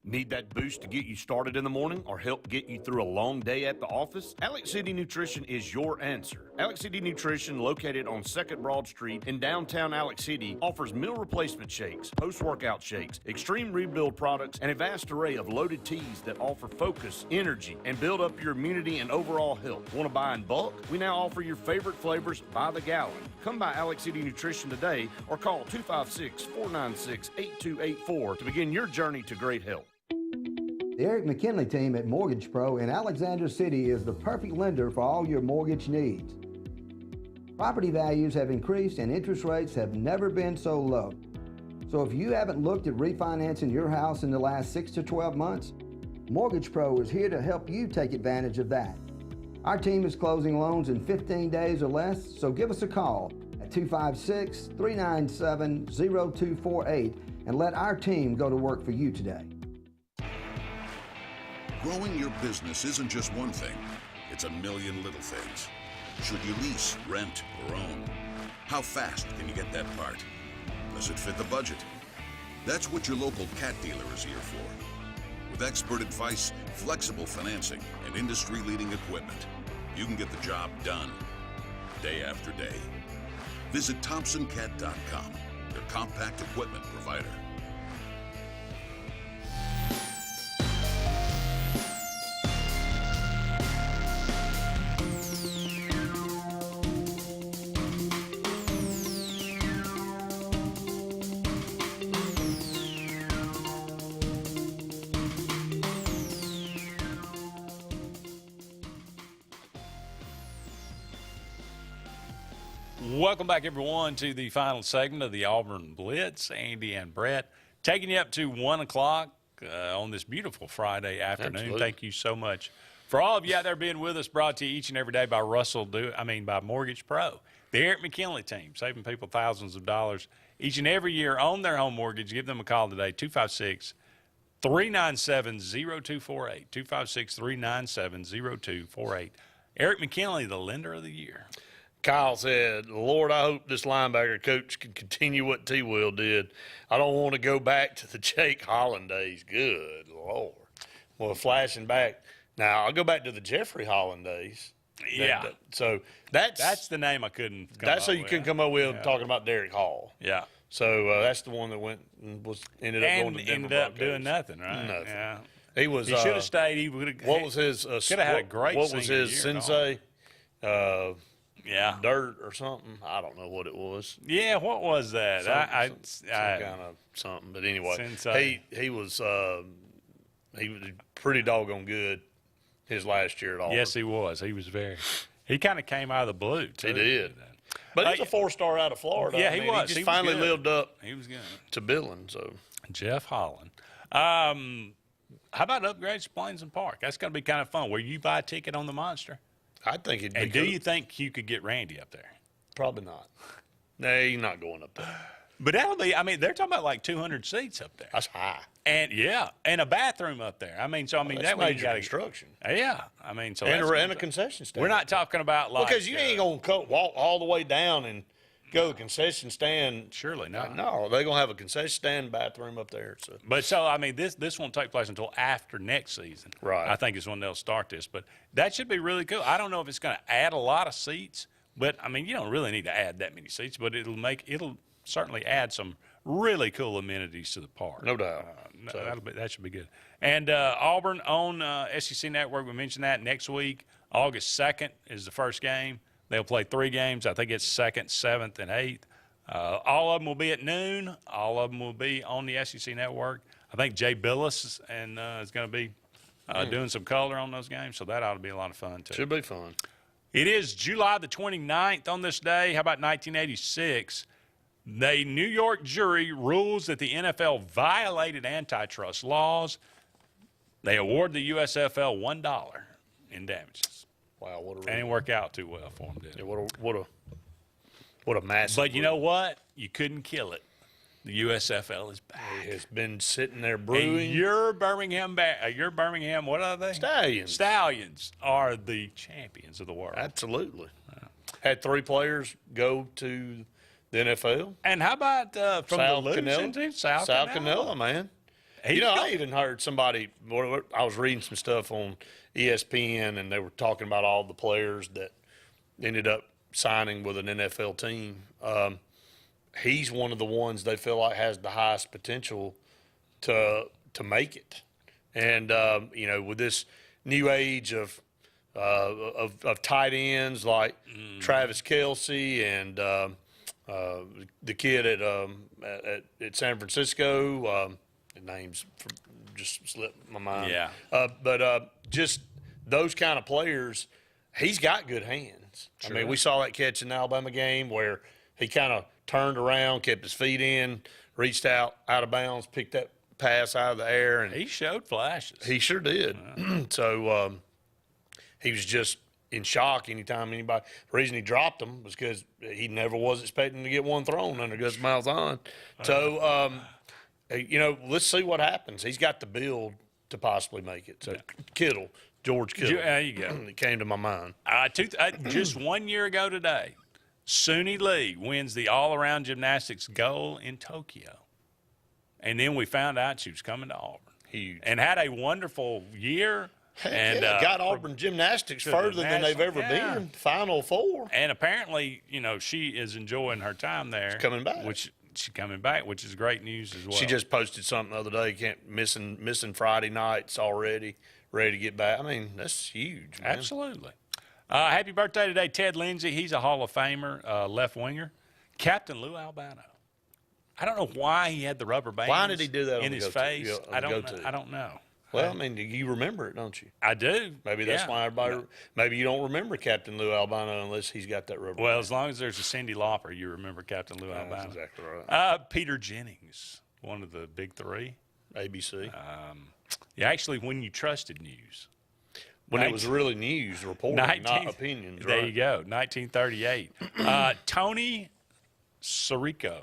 Need that boost to get you started in the morning or help get you through a long day at the office? Alex City Nutrition is your answer. Alex City Nutrition, located on 2nd Broad Street in downtown Alex City, offers meal replacement shakes, post-workout shakes, extreme rebuild products, and a vast array of loaded teas that offer focus, energy, and build up your immunity and overall health. Want to buy in bulk? We now offer your favorite flavors by the gallon. Come by Alex City Nutrition today or call 256-496-8284 to begin your journey to great health. The Eric McKinley team at Mortgage Pro in Alexander City is the perfect lender for all your mortgage needs. Property values have increased and interest rates have never been so low. So if you haven't looked at refinancing your house in the last 6 to 12 months, Mortgage Pro is here to help you take advantage of that. Our team is closing loans in 15 days or less, so give us a call at 256-397-0248 and let our team go to work for you today. Growing your business isn't just one thing, it's a million little things. Should you lease, rent, or own? How fast can you get that part? Does it fit the budget? That's what your local cat dealer is here for. With expert advice, flexible financing, and industry-leading equipment, you can get the job done, day after day. Visit ThompsonCat.com, your compact equipment provider. Welcome back, everyone, to the final segment of the Auburn Blitz. Andy and Brett taking you up to 1 o'clock on this beautiful Friday afternoon. Absolutely. Thank you so much for all of you out there being with us. Brought to you each and every day by by Mortgage Pro, the Eric McKinley team, saving people thousands of dollars each and every year on their home mortgage. Give them a call today, 256-397-0248, 256-397-0248. Eric McKinley, the lender of the year. Kyle said, Lord, I hope this linebacker coach can continue what T-Will did. I don't want to go back to the Jake Holland days. Good Lord. Well, flashing back. Now, I'll go back to the Jeffrey Holland days. Yeah. So that's the name I couldn't. That's who you couldn't come up with talking about Derek Hall. Yeah. So that's the one that ended up going to Denver ended up Broncos. doing nothing, right? Nothing. Yeah. He was. He should have stayed. He would have. What was his? Could have had a great. What was his senior year, sensei? Yeah. Dirt or something. I don't know what it was. Yeah. What was that? Some kind of something. But anyway, Sensei. he was pretty doggone good his last year at Auburn. Yes, he was. He was very. He kind of came out of the blue too. He did. But he's a 4-star out of Florida. Yeah, I mean, he was. He just He was finally good. lived up. He was good to billing. So Jeff Holland. How about upgrades to Plains and Park? That's going to be kind of fun. Will you buy a ticket on the Monster? I think it'd be. And do you think you could get Randy up there? Probably not. No, he's not going up there. But that'll be. I mean, they're talking about like 200 seats up there. That's high. And and a bathroom up there. I mean, so that's that way you major got construction. Yeah, I mean, so and a concession stand. We're not talking about like because you ain't gonna walk all the way down and go to the concession stand. Surely not. No, they're gonna have a concession stand bathroom up there. So, but I mean, this won't take place until after next season. Right. I think is when they'll start this. But that should be really cool. I don't know if it's going to add a lot of seats, but I mean, you don't really need to add that many seats. But it'll certainly add some really cool amenities to the park. No doubt. That should be good. And Auburn on SEC Network, we mentioned that next week, August 2nd is the first game. They'll play 3 games. I think it's 2nd, 7th, and 8th. All of them will be at noon. All of them will be on the SEC Network. I think Jay Billis is going to be doing some color on those games, so that ought to be a lot of fun, too. Should be fun. It is July the 29th on this day. How about 1986? The New York jury rules that the NFL violated antitrust laws. They award the USFL $1 in damages. Wow, what a and it didn't work out too well for them, did it? Yeah, what a massive. But you know what? You couldn't kill it. The USFL is back. It has been sitting there brewing. And your Birmingham, what are they? Stallions. Stallions are the champions of the world. Absolutely. Had 3 players go to the NFL. And how about from Sal the losing team? Sal Canella, man. I even heard somebody, I was reading some stuff on ESPN, and they were talking about all the players that ended up signing with an NFL team. He's one of the ones they feel like has the highest potential to make it. And, with this new age of tight ends like Travis Kelce and the kid at San Francisco, the names just slipped my mind. Yeah. But just those kind of players, he's got good hands. Sure. I mean, we saw that catch in the Alabama game where he kind of turned around, kept his feet in, reached out of bounds, picked that pass out of the air. And he showed flashes. He sure did. So he was just in shock anytime anybody. The reason he dropped him was because he never was expecting to get one thrown under Gus Malzahn. So, let's see what happens. He's got the build to possibly make it. So, George Kittle. There you go. It came to my mind. Just 1 year ago today, Suni Lee wins the all-around gymnastics gold in Tokyo. And then we found out she was coming to Auburn. Huge. And had a wonderful year. And got Auburn gymnastics further than they've ever been. Final 4. And apparently, she is enjoying her time there. She's coming back. She's coming back, which is great news as well. She just posted something the other day. Missing Friday nights already, ready to get back. I mean, that's huge, man. Absolutely. Happy birthday today, Ted Lindsay. He's a Hall of Famer, left winger. Captain Lou Albano. I don't know why he had the rubber bands. Why did he do that in his face? I don't know. Well, I mean, you remember it, don't you? I do. Maybe that's why everybody. Maybe you don't remember Captain Lou Albano unless he's got that rubber. Well, as long as there's a Cyndi Lauper, you remember Captain Lou Albano. That's exactly right. Peter Jennings, one of the big 3. ABC. Actually, When You Trusted News. When it was really news reporting, not opinions. There you go. 1938. Tony Sirico.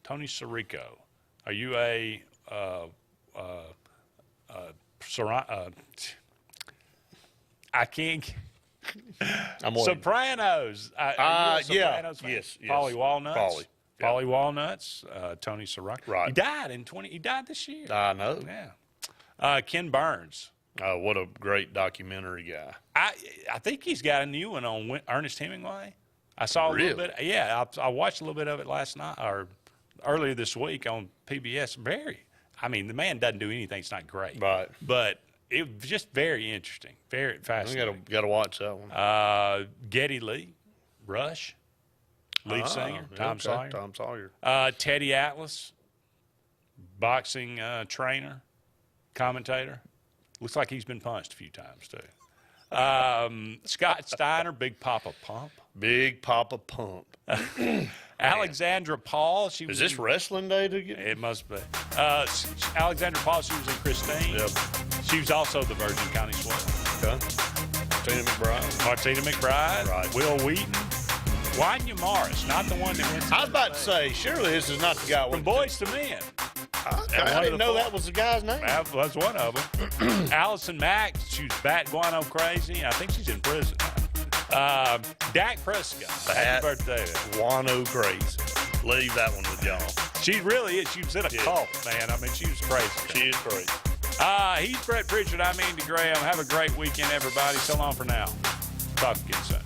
Tony Sirico. Are you a I can't. Sopranos. Sopranos fan? Yes. Polly Walnuts. Polly Yeah. Walnuts. Tony Sirico. Right. He died He died this year. I know. Yeah. Ken Burns. What a great documentary guy. I think he's got a new one on Ernest Hemingway. I saw a little bit. Yeah, I watched a little bit of it last night or earlier this week on PBS. The man doesn't do anything. It's not great. Right. But it was just very interesting, very fascinating. Got to watch that one. Geddy Lee, Rush, lead singer, Tom Sawyer. Tom Sawyer. Teddy Atlas, boxing trainer, commentator. Looks like he's been punched a few times, too. Scott Steiner, Big Papa Pump. Big Papa Pump. Alexandra Paul. Is this wrestling day? It must be. Alexandra Paul, she was in Christine. Yep. She was also the Virgin County Swell. Okay. Martina McBride. Right. Will Wheaton. Wanya Morris, not the one that went. I was about to say, surely this is not the guy from Boys to Men. I didn't know that was the guy's name. That was one of them. Allison Mack, she was bat guano crazy. I think she's in prison. Dak Prescott. Happy birthday. Guano crazy. Leave that one with y'all. She really is. She was in a cult, man. She was crazy. She is crazy. He's Brett Pritchard. I'm Andy Graham. Have a great weekend, everybody. So long for now. Talk again soon.